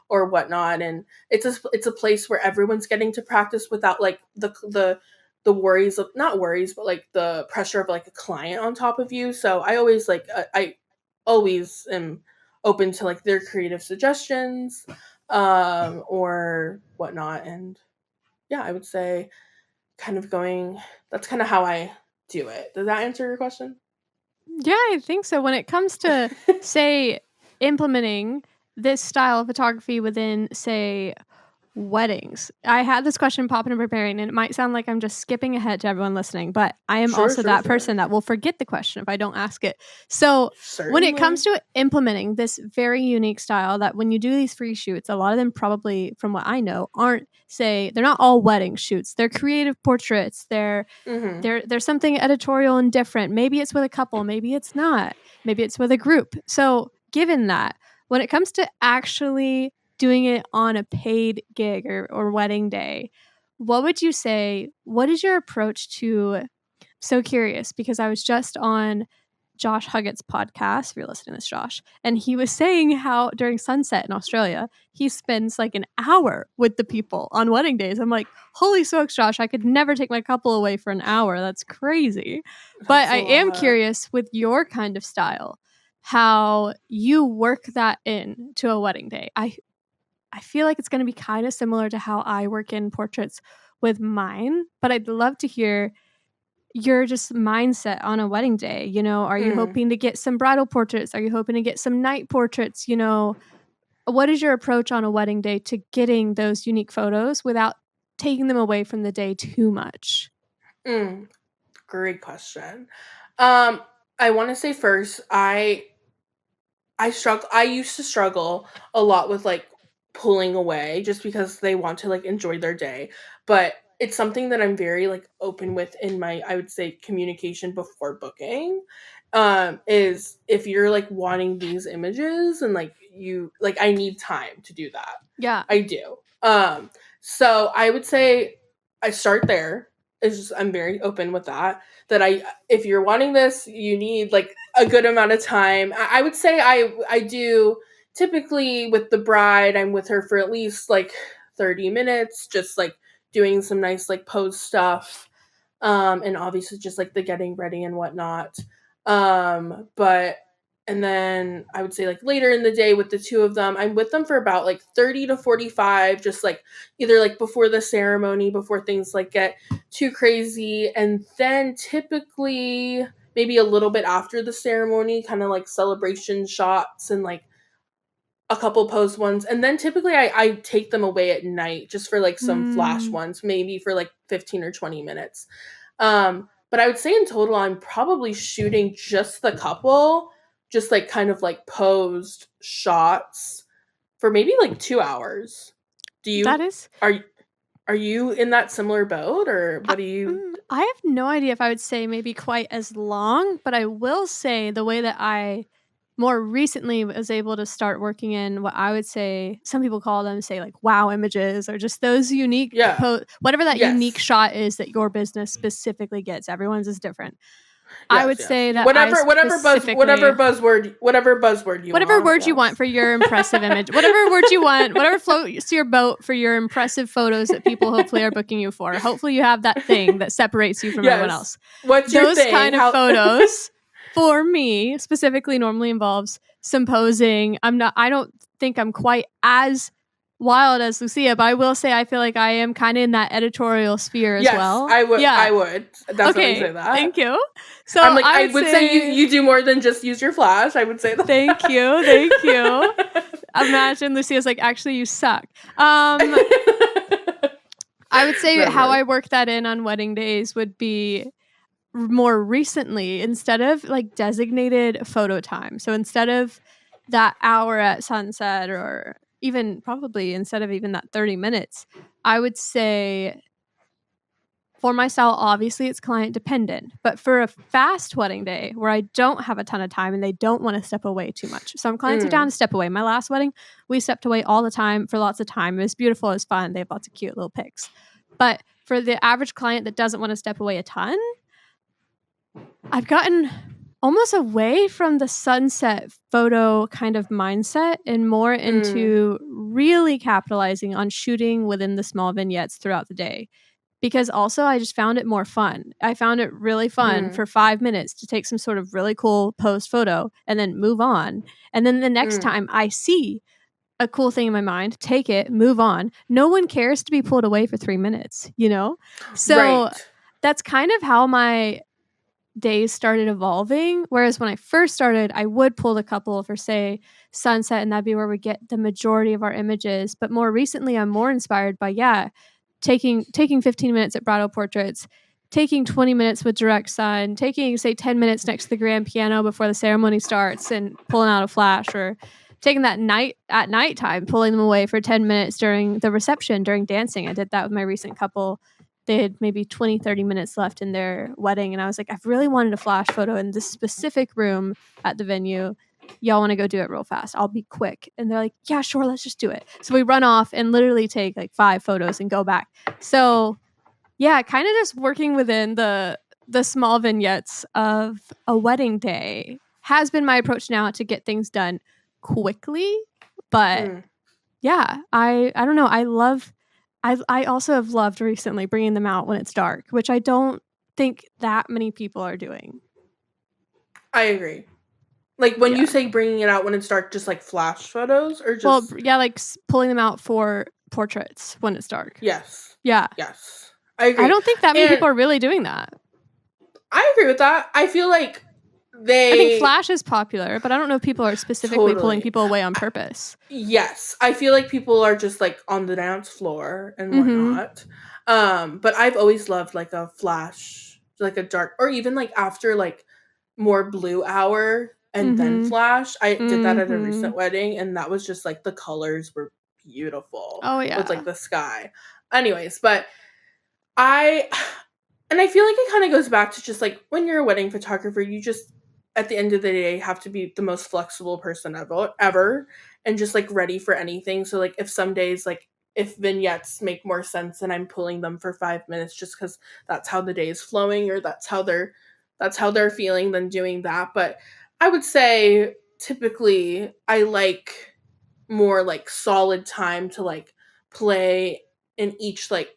S2: or whatnot, and it's a place where everyone's getting to practice without like the worries of not worries but like the pressure of like a client on top of you. So I always like I always am open to like their creative suggestions or whatnot. And yeah, I would say kind of going that's kind of how I do it. Does that answer your question?
S1: yeah, I think so. When it comes to, say, implementing this style of photography within, say, weddings. I had this question pop in preparing, and it might sound like I'm just skipping ahead to everyone listening, but I am
S2: Sure,
S1: also
S2: sure,
S1: that
S2: sure.
S1: person that will forget the question if I don't ask it. So, when it comes
S2: Certainly.
S1: to implementing this very unique style, that when you do these free shoots, a lot of them probably, from what I know, aren't say they're not all wedding shoots. They're creative portraits.
S2: Mm-hmm.
S1: There's something editorial and different. Maybe it's with a couple, maybe it's not. Maybe it's with a group. So, given that, when it comes to actually doing it on a paid gig or wedding day, what would you say? What is your approach to? So curious because I was just on Josh Huggett's podcast, if you're listening to this, Josh, and he was saying how during sunset in Australia, he spends like an hour with the people on wedding days. I'm like, holy smokes, Josh, I could never take my couple away for an hour. That's crazy. But
S2: That's a
S1: I am
S2: lot.
S1: curious with your kind of style, how you work that in to a wedding day. I feel like it's going to be kind of similar to how I work in portraits with mine, but I'd love to hear your just mindset on a wedding day. Are you
S2: Mm.
S1: hoping to get some bridal portraits? Are you hoping to get some night portraits? What is your approach on a wedding day to getting those unique photos without taking them away from the day too much?
S2: Mm. Great question. um I want to say first I used to struggle a lot with like pulling away just because they want to like enjoy their day. But it's something that I'm very like open with in my I would say communication before booking. Is if you're like wanting these images and like you like I need time to do that.
S1: Yeah.
S2: I do. So I would say I start there. It's just I'm very open with that. That I if you're wanting this, you need like a good amount of time. I would say I do typically with the bride, I'm with her for at least like 30 minutes, just like doing some nice like pose stuff. And obviously just like the getting ready and whatnot. But And then I would say like later in the day with the two of them, I'm with them for about like 30 to 45, just like either like before the ceremony, before things like get too crazy. And then typically maybe a little bit after the ceremony, kind of like celebration shots and like a couple post ones. And then typically I take them away at night just for like some flash ones, maybe for like 15 or 20 minutes. But I would say in total, I'm probably shooting just the couple, just like kind of like posed shots for maybe like 2 hours. Do
S1: That
S2: you
S1: is.
S2: are you in that similar boat, or what do you?
S1: I have no idea if I would say maybe quite as long, but I will say the way that I more recently was able to start working in what I would say some people call them, say, like wow images, or just those unique
S2: Yeah.
S1: whatever that unique
S2: Yes.
S1: shot is that your business specifically gets. Everyone's is different. I
S2: Yes.
S1: would
S2: Yes.
S1: say that I
S2: Whatever
S1: specifically
S2: whatever buzzword you
S1: whatever
S2: want.
S1: word you want
S2: Yes.
S1: for your impressive image, whatever word you want, whatever floats your boat for your impressive photos that people hopefully are booking you for. Hopefully you have that thing that separates you from everyone
S2: Yes.
S1: else.
S2: What's your
S1: Those
S2: thing?
S1: kind of photos for me specifically normally involves some posing. I don't think I'm quite as wild as Lucia, but I will say I feel like I am kind of in that editorial sphere as well.
S2: I would.
S1: Yeah.
S2: I would definitely
S1: Okay.
S2: say that.
S1: Thank you. So
S2: I'm like,
S1: I would
S2: say you do more than just use your flash. I would say that.
S1: Thank you. Thank you. Imagine Lucia's like, actually, you suck. I would say
S2: Never.
S1: how I work that in on wedding days would be more recently, instead of like designated photo time. So instead of that hour at sunset, or even probably instead of even that 30 minutes, I would say for my style, obviously it's client dependent, but for a fast wedding day where I don't have a ton of time and they don't want to step away too much. Some clients are down to step away. My last wedding, we stepped away all the time for lots of time. It was beautiful. It was fun. They have lots of cute little pics. But for the average client that doesn't want to step away a ton, I've gotten almost away from the sunset photo kind of mindset and more into really capitalizing on shooting within the small vignettes throughout the day. Because also I just found it more fun. I found it really fun for 5 minutes to take some sort of really cool post photo and then move on. And then the next time I see a cool thing in my mind, take it, move on. No one cares to be pulled away for 3 minutes, you know? So that's kind of how my days started evolving. Whereas when I first started, I would pull the couple for, say, sunset, and that'd be where we get the majority of our images. But more recently, I'm more inspired by, taking 15 minutes at bridal portraits, taking 20 minutes with direct sun, taking, say, 10 minutes next to the grand piano before the ceremony starts and pulling out a flash, or taking that nighttime, pulling them away for 10 minutes during the reception, during dancing. I did that with my recent couple. They had maybe 20, 30 minutes left in their wedding. And I was like, I've really wanted a flash photo in this specific room at the venue. Y'all want to go do it real fast? I'll be quick. And they're like, yeah, sure, let's just do it. So we run off and literally take like 5 photos and go back. So yeah, kind of just working within the small vignettes of a wedding day has been my approach now to get things done quickly. But yeah, I don't know. I also have loved recently bringing them out when it's dark, which I don't think that many people are doing.
S2: I agree. Like when you say bringing it out when it's dark, just like flash photos, or just
S1: like pulling them out for portraits when it's dark.
S2: Yes.
S1: Yeah.
S2: Yes. I agree.
S1: I don't think that many people are really doing that.
S2: I agree with that. I feel like
S1: I think flash is popular, but I don't know if people are specifically pulling people away on purpose.
S2: Yes. I feel like people are just like on the dance floor and whatnot. But I've always loved like a flash, like a dark, or even like after like more blue hour and then flash. I did that at a recent wedding, and that was just like the colors were beautiful.
S1: Oh yeah.
S2: With like the sky. Anyways, but I feel like it kind of goes back to just like when you're a wedding photographer, you just at the end of the day have to be the most flexible person ever and just like ready for anything. So like if some days, like if vignettes make more sense and I'm pulling them for 5 minutes just because that's how the day is flowing, or that's how they're feeling, then doing that. But I would say typically I like more like solid time to like play in each like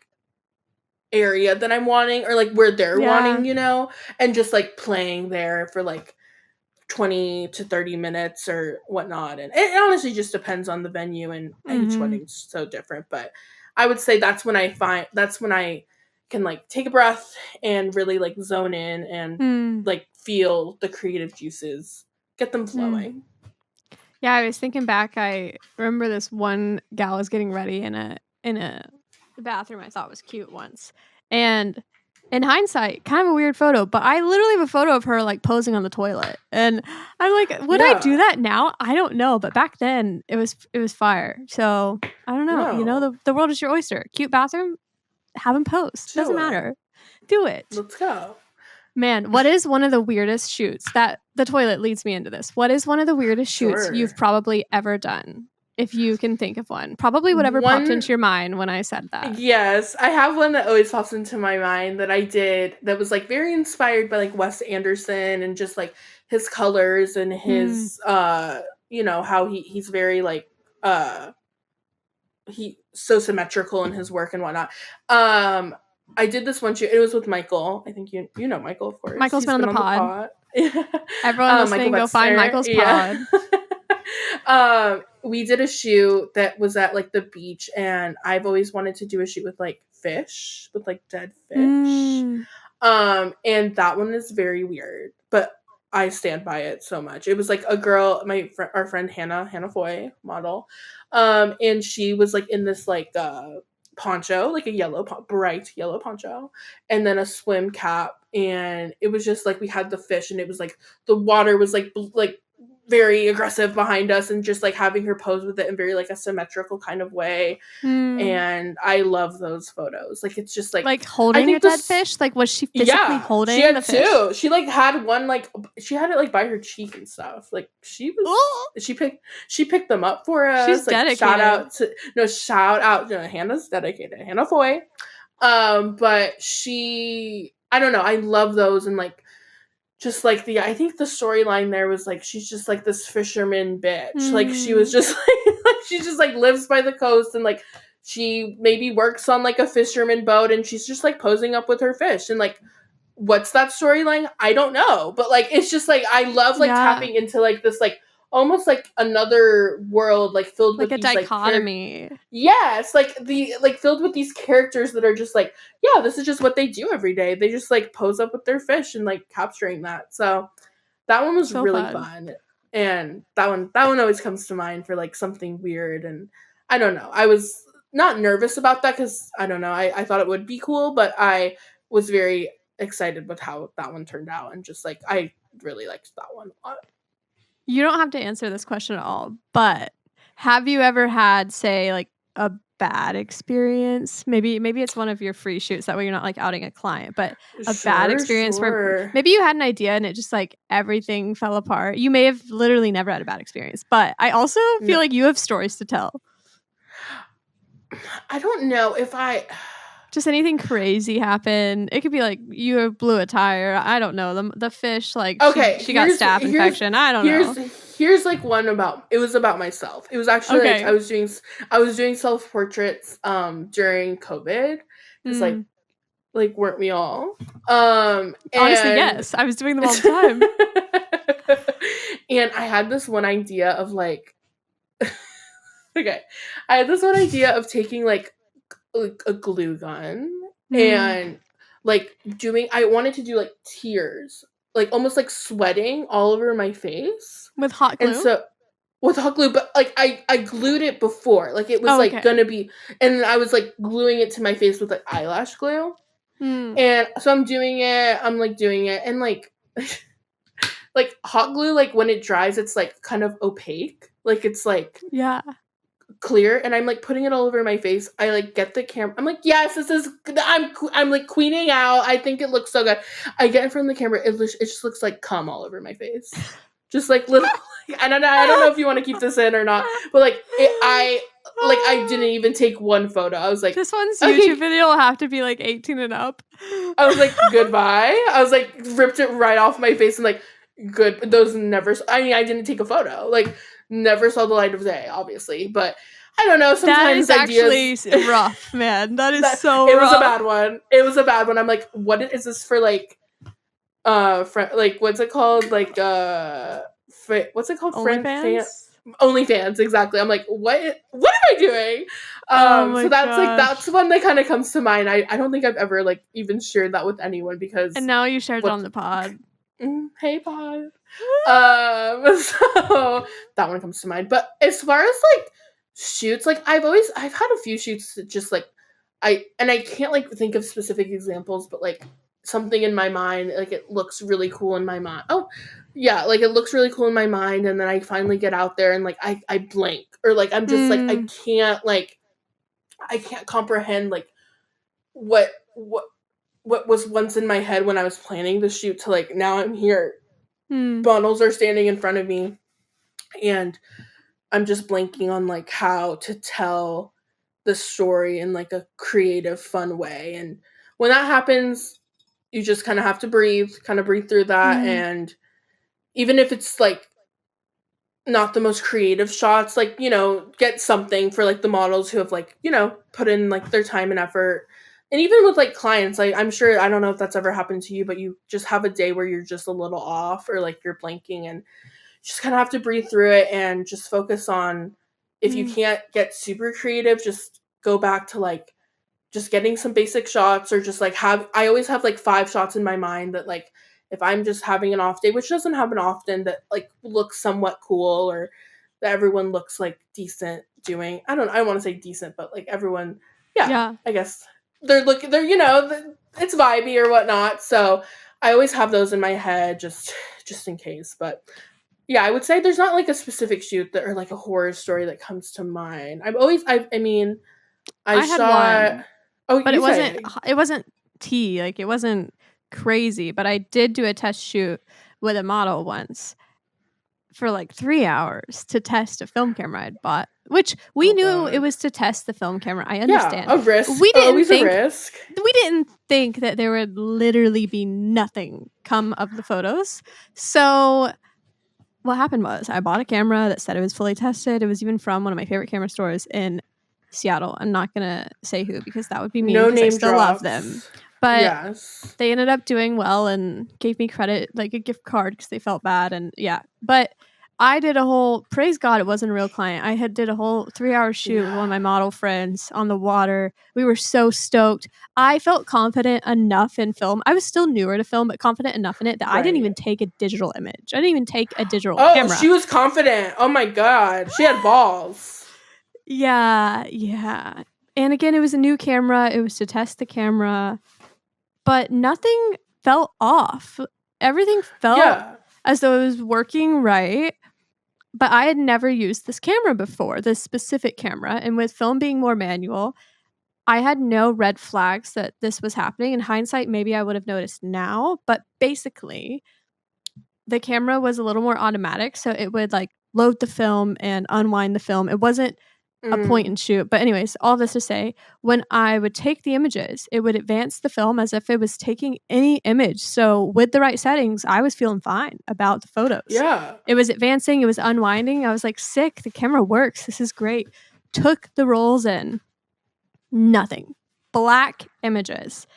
S2: area that I'm wanting, or like where they're wanting, and just like playing there for like 20 to 30 minutes or whatnot. And it honestly just depends on the venue, and each wedding's so different. But I would say that's when I can like take a breath and really like zone in and like feel the creative juices, get them flowing.
S1: Yeah, I was thinking back. I remember this one gal was getting ready in a bathroom I thought was cute once. And in hindsight, kind of a weird photo, but I literally have a photo of her like posing on the toilet. And I'm like, would I do that now? I don't know, but back then it was fire. So I don't know. You know, the world is your oyster. Cute bathroom, have them post. Doesn't matter. Do it.
S2: Let's go.
S1: Man, what is one of the weirdest shoots? That the toilet leads me into this. What is one of the weirdest shoots you've probably ever done? If you can think of one. Probably whatever popped into your mind when I said that.
S2: Yes, I have one that always pops into my mind that I did that was like very inspired by like Wes Anderson and just like his colors and his you know, how he's very like he's so symmetrical in his work and whatnot. I did this one shoot. It was with Michael. I think you know Michael, of course.
S1: Michael's been on the pod. Everyone listening, go find Michael's pod.
S2: We did a shoot that was at like the beach, and I've always wanted to do a shoot with like fish, with like dead fish. And that one is very weird, but I stand by it so much. It was like a girl, our friend Hannah Foy, model, and she was like in this like poncho, like a bright yellow poncho, and then a swim cap, and it was just like we had the fish, and it was like the water was like very aggressive behind us, and just like having her pose with it in very like a symmetrical kind of way. And I love those photos. Like it's just like
S1: holding a dead fish. Like was she physically holding
S2: she had
S1: the fish?
S2: two. She like had one, like she had it like by her cheek and stuff. Like she was she picked them up for us.
S1: She's like, dedicated.
S2: Shout out to Hannah's dedicated. Hannah Foy. But I don't know, I love those. And like just like I think the storyline there was like she's just like this fisherman bitch. Like she was just like she just like lives by the coast, and like she maybe works on like a fisherman boat, and she's just like posing up with her fish. And like what's that storyline? I don't know. But like it's just like I love like tapping into like this like almost like another world, like filled
S1: like
S2: with
S1: a
S2: these,
S1: dichotomy.
S2: Yes, like filled with these characters that are just like, yeah, this is just what they do every day. They just like pose up with their fish and like capturing that. So that one was so really fun. And that one always comes to mind for like something weird. And I don't know, I was not nervous about that because I don't know, I thought it would be cool, but I was very excited with how that one turned out, and just like I really liked that one a lot.
S1: You don't have to answer this question at all, but have you ever had, say, like a bad experience? Maybe it's one of your free shoots. That way you're not like outing a client, but a bad experience where maybe you had an idea and it just like everything fell apart. You may have literally never had a bad experience, but I also feel like you have stories to tell.
S2: I don't know if
S1: just anything crazy happened. It could be like you blew a tire. I don't know. The fish, like she got staph infection. I don't know.
S2: Here's like one about myself. It was actually like I was doing self-portraits during COVID. It's like weren't we all?
S1: Honestly, yes. I was doing them all the time.
S2: And I had this one idea of like I had this one idea of taking like a glue gun and like I wanted to do like tears, like almost like sweating all over my face
S1: with hot glue.
S2: And so with hot glue, but like I glued it before, like it was gonna be, and I was like gluing it to my face with like eyelash glue. And so I'm doing it, and like like hot glue, like when it dries it's like kind of opaque, like it's like clear, and I'm like putting it all over my face. I like get the camera, I'm like, yes, this is, I'm like queening out. I think it looks so good. I get in front of the camera, it just looks like cum all over my face, just like little I don't know if you want to keep this in or not, but like I didn't even take one photo. I was like,
S1: this one's YouTube video will have to be like 18 and up.
S2: I was like, goodbye. I was like, ripped it right off my face, and like, good, those never, I mean, I didn't take a photo, like never saw the light of day, obviously, but I don't know, sometimes
S1: that is actually rough, man. That is so rough.
S2: It was a bad one. I'm like, what is this for, like like what's it called? Like what's it called?
S1: OnlyFans?
S2: OnlyFans, exactly. I'm like, what am I doing?
S1: Oh my
S2: So that's like
S1: gosh.
S2: that's one that kind of comes to mind. I don't think I've ever like even shared that with anyone
S1: And
S2: because
S1: now you shared it
S2: what
S1: on the pod.
S2: hey pod. So that one comes to mind. But as far as like shoots, like I've had a few shoots that just like I can't like think of specific examples, but like something in my mind, like it looks really cool in my mind. Oh, yeah, like it looks really cool in my mind, and then I finally get out there and like I blank or like I'm just like
S1: Mm,
S2: I can't comprehend like what what what was once in my head when I was planning the shoot to like now I'm here.
S1: mm,
S2: Bottles are standing in front of me and I'm just blanking on like how to tell the story in like a creative, fun way. And when that happens, you just kind of have to kind of breathe through that.
S1: mm.
S2: And even if it's like not the most creative shots, like, get something for like the models who have like, put in like their time and effort. And even with like clients, like I'm sure, I don't know if that's ever happened to you, but you just have a day where you're just a little off or like you're blanking and just kind of have to breathe through it and just focus on if you
S1: Mm.
S2: can't get super creative, just go back to like just getting some basic shots or just like I always have like 5 shots in my mind that like if I'm just having an off day, which doesn't happen often, that like looks somewhat cool or that everyone looks like decent doing. I want to say decent, but like everyone, yeah,
S1: Yeah.
S2: I guess they're it's vibey or whatnot. So I always have those in my head just in case. But yeah, I would say there's not like a specific shoot that or like a horror story that comes to mind. I mean, I
S1: I had
S2: shot.
S1: one,
S2: Oh,
S1: but
S2: you say.
S1: it wasn't tea, like it wasn't crazy, but I did do a test shoot with a model once for like 3 hours to test a film camera I'd bought, which we
S2: Oh
S1: knew it
S2: god.
S1: was to test the film camera. I
S2: Yeah,
S1: understand.
S2: a risk.
S1: We didn't
S2: Always a
S1: think
S2: risk.
S1: we didn't think that there would literally be nothing come of the photos. So what happened was I bought a camera that said it was fully tested. It was even from one of my favorite camera stores in Seattle. I'm not going to say who because that would be mean
S2: No
S1: because I
S2: name
S1: still love them.
S2: drops.
S1: But
S2: Yes.
S1: they ended up doing well and gave me credit, like a gift card because they felt bad. And yeah, but I did a whole, praise God, it wasn't a real client. I did a whole 3 hour shoot with one of my model friends on the water. We were so stoked. I felt confident enough in film. I was still newer to film, but confident enough in it that I didn't
S2: Right.
S1: even take a digital image. I didn't even take a digital
S2: Oh,
S1: camera.
S2: she was confident. Oh my god. She had balls.
S1: Yeah, yeah. And again, it was a new camera. It was to test the camera, but nothing felt off. Everything felt
S2: Yeah.
S1: as though it was working right. But I had never used this camera before, this specific camera. And with film being more manual, I had no red flags that this was happening. In hindsight, maybe I would have noticed now. But basically, the camera was a little more automatic. So it would like load the film and unwind the film. It wasn't a point
S2: Mm.
S1: and shoot. But anyways, all this to say, when I would take the images, it would advance the film as if it was taking any image. So with the right settings, I was feeling fine about the photos.
S2: Yeah.
S1: It was advancing, it was unwinding. I was like, sick, the camera works. This is great. Took the rolls in, nothing. Black images.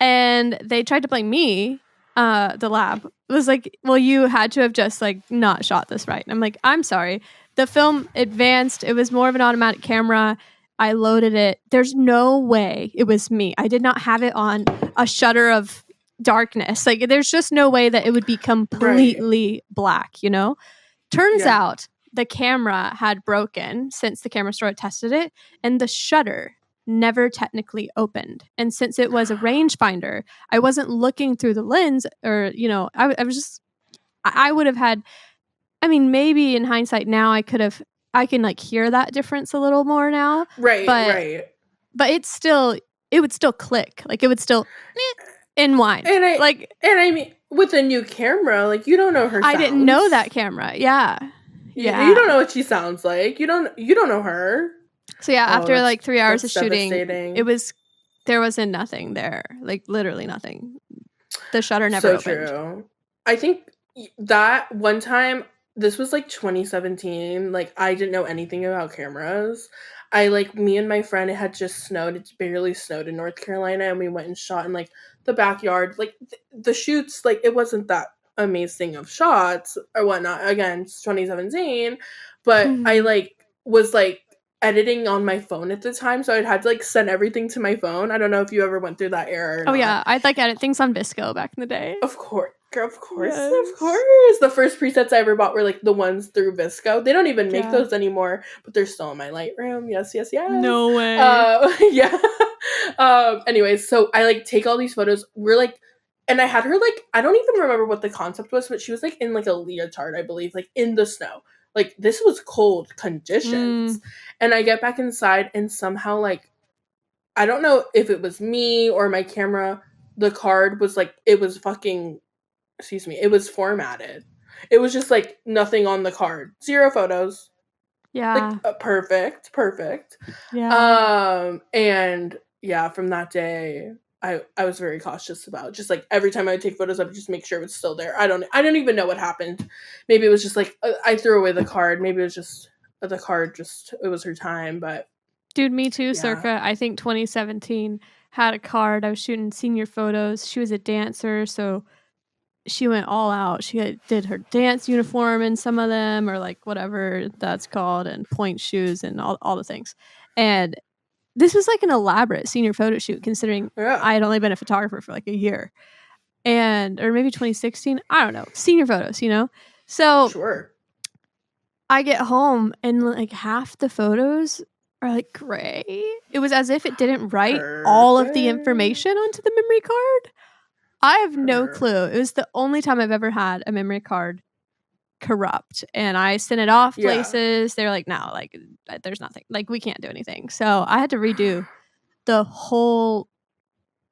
S1: And they tried to blame me, the lab. It was like, well, you had to have just like not shot this right. And I'm like, I'm sorry. The film advanced. It was more of an automatic camera. I loaded it. There's no way it was me. I did not have it on a shutter of darkness. Like, there's just no way that it would be
S2: Right.
S1: completely black, you know? Turns
S2: Yeah.
S1: out the camera had broken since the camera store had tested it, and the shutter never technically opened. And since it was a rangefinder, I wasn't looking through the lens, or I was just, I would have had. I mean, maybe in hindsight now, I can like hear that difference a little more now,
S2: Right.
S1: but
S2: Right.
S1: it would still click, like it would still unwind,
S2: And
S1: like
S2: I mean, with a new camera, like you don't know her
S1: I didn't know that
S2: sounds.
S1: camera. Yeah,
S2: You
S1: yeah.
S2: don't know what she sounds like. You don't know her.
S1: So yeah,
S2: Oh,
S1: after like 3 hours of
S2: that's
S1: shooting,
S2: devastating.
S1: there wasn't nothing there, like literally nothing. The shutter never
S2: So
S1: opened.
S2: true. I think that one time, this was like 2017. Like I didn't know anything about cameras. me and my friend, it had just snowed. It's barely snowed in North Carolina, and we went and shot in like the backyard. Like the shoots, like it wasn't that amazing of shots or whatnot. Again, it's 2017, but I like was like editing on my phone at the time, so I'd had to like send everything to my phone. I don't know if you ever went through that era or
S1: Oh
S2: not.
S1: yeah, I'd like edit things on Visco back in the day.
S2: Of course, girl, of course,
S1: Yes.
S2: of course. The first presets I ever bought were like the ones through Visco. They don't even make
S1: Yeah.
S2: those anymore, but they're still in my Lightroom. Yes, yes, yes.
S1: No way.
S2: Yeah. Anyways, so I like take all these photos. We're like, and I had her like, I don't even remember what the concept was, but she was like in like a leotard, I believe, like in the snow. Like this was cold conditions. And I get back inside and somehow like, I don't know if it was me or my camera, the card was like, it was fucking, excuse me, it was formatted. It was just like nothing on the card. 0 photos.
S1: Yeah.
S2: Like perfect.
S1: Yeah.
S2: And yeah, from that day I was very cautious about just like every time I would take photos I would just make sure it was still there. I don't even know what happened. Maybe it was just like I threw away the card. Maybe it was just the card just it was her time, but
S1: dude, me too,
S2: yeah.
S1: circa I think 2017 had a card. I was shooting senior photos. She was a dancer, so she went all out. She did her dance uniform in some of them, or like whatever that's called, and point shoes and all the things. And this was like an elaborate senior photo shoot, considering
S2: Yeah.
S1: I had only been a photographer for like a year. And, or maybe 2016, I don't know, senior photos, you know? So
S2: Sure.
S1: I get home and like half the photos are like gray. It was as if it didn't write all of the information onto the memory card. I have no clue. It was the only time I've ever had a memory card corrupt, and I sent it off places. They're like, no, like there's nothing, like we can't do anything. So I had to redo the whole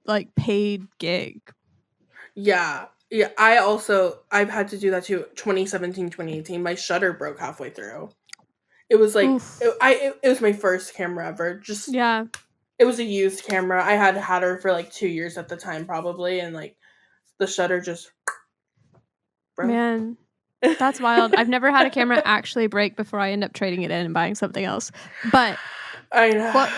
S1: like paid gig.
S2: Yeah. I've had to do that too. 2017, 2018, my shutter broke halfway through. It was like it was my first camera ever. Just
S1: yeah,
S2: it was a used camera. I had her for like 2 years at the time probably, and like the shutter just broke.
S1: Man, that's wild. I've never had a camera actually break before I end up trading it in and buying something else. But
S2: I know.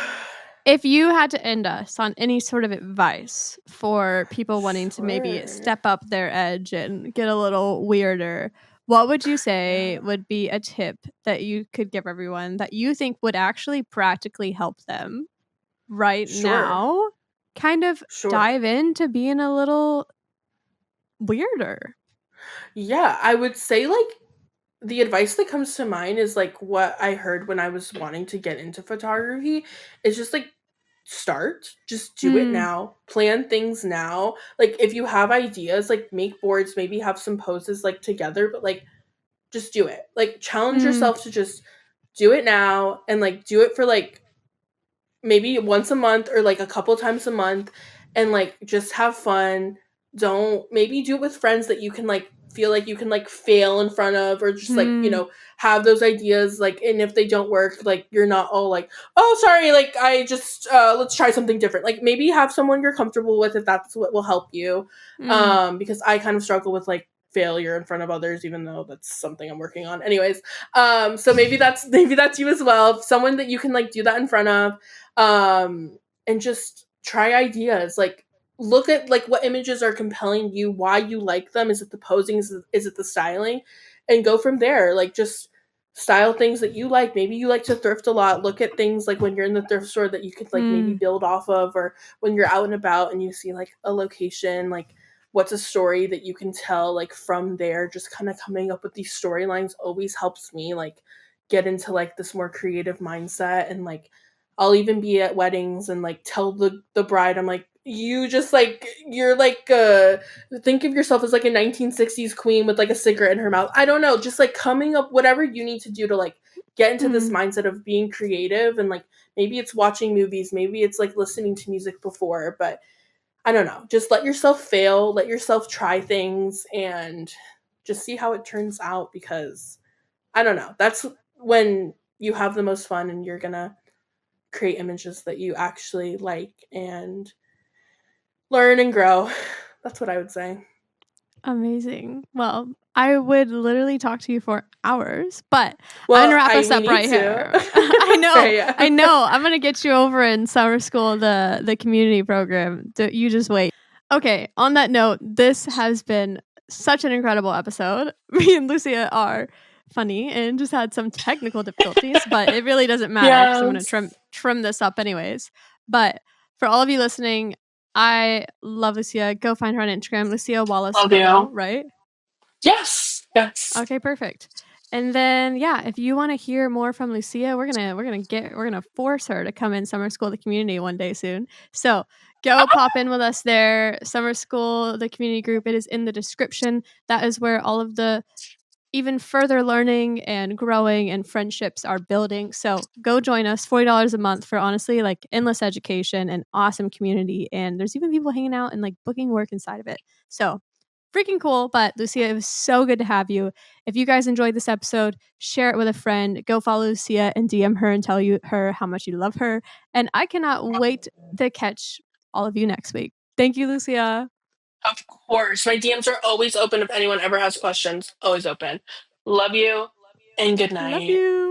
S1: If you had to end us on any sort of advice for people wanting to maybe step up their edge and get a little weirder, what would you say would be a tip that you could give everyone that you think would actually practically help them right now kind of dive into being a little weirder?
S2: Yeah, I would say like the advice that comes to mind is like what I heard when I was wanting to get into photography is just like just do it now, plan things now. Like if you have ideas, like make boards, maybe have some poses like together, but like just do it. Like challenge yourself to just do it now, and like do it for like maybe once a month or like a couple times a month, and like just have fun. Don't maybe do it with friends that you can like feel like you can like fail in front of, or just like, you know, have those ideas like, and if they don't work, like you're not all like, oh sorry, like I just let's try something different. Like maybe have someone you're comfortable with if that's what will help you. Because I kind of struggle with like failure in front of others, even though that's something I'm working on. Anyways, so maybe that's you as well. Someone that you can like do that in front of, and just try ideas. Like look at like what images are compelling you, why you like them. Is it the posing? Is it the styling? And go from there. Like just style things that you like. Maybe you like to thrift a lot. Look at things like when you're in the thrift store that you could like maybe build off of, or when you're out and about and you see like a location, like what's a story that you can tell like from there. Just kind of coming up with these storylines always helps me like get into like this more creative mindset. And like I'll even be at weddings and like tell the bride, I'm like, you just like, you're like think of yourself as like a 1960s queen with like a cigarette in her mouth. I don't know, just like coming up whatever you need to do to like get into this mindset of being creative. And like maybe it's watching movies, maybe it's like listening to music before, but I don't know, just let yourself fail, let yourself try things, and just see how it turns out. Because I don't know, that's when you have the most fun, and you're gonna create images that you actually like and learn and grow. That's what I would say.
S1: Amazing. Well, I would literally talk to you for hours, but I'm gonna
S2: Well,
S1: wrap us
S2: we
S1: up
S2: need
S1: right
S2: to.
S1: here. I know,
S2: Okay, yeah.
S1: I know. I'm gonna get you over in summer school, the community program. You just wait. Okay. On that note, this has been such an incredible episode. Me and Lucia are funny and just had some technical difficulties, but it really doesn't matter because I'm gonna
S2: Yes.
S1: trim this up anyways. But for all of you listening, I love Lucia. Go find her on Instagram, Lucia Wallace
S2: Love
S1: Photo,
S2: you.
S1: right?
S2: Yes. Yes.
S1: Okay, perfect. And then yeah, if you want to hear more from Lucia, we're gonna force her to come in summer school the community one day soon. So go pop in with us there. Summer school, the community group, it is in the description. That is where all of the even further learning and growing and friendships are building. So go join us. $40 a month for honestly like endless education and awesome community. And there's even people hanging out and like booking work inside of it. So freaking cool. But Lucia, it was so good to have you. If you guys enjoyed this episode, share it with a friend. Go follow Lucia and DM her and tell her how much you love her. And I cannot wait to catch all of you next week. Thank you, Lucia.
S2: Of course. My DMs are always open if anyone ever has questions. Always open. Love you and good
S1: Love
S2: night.
S1: you.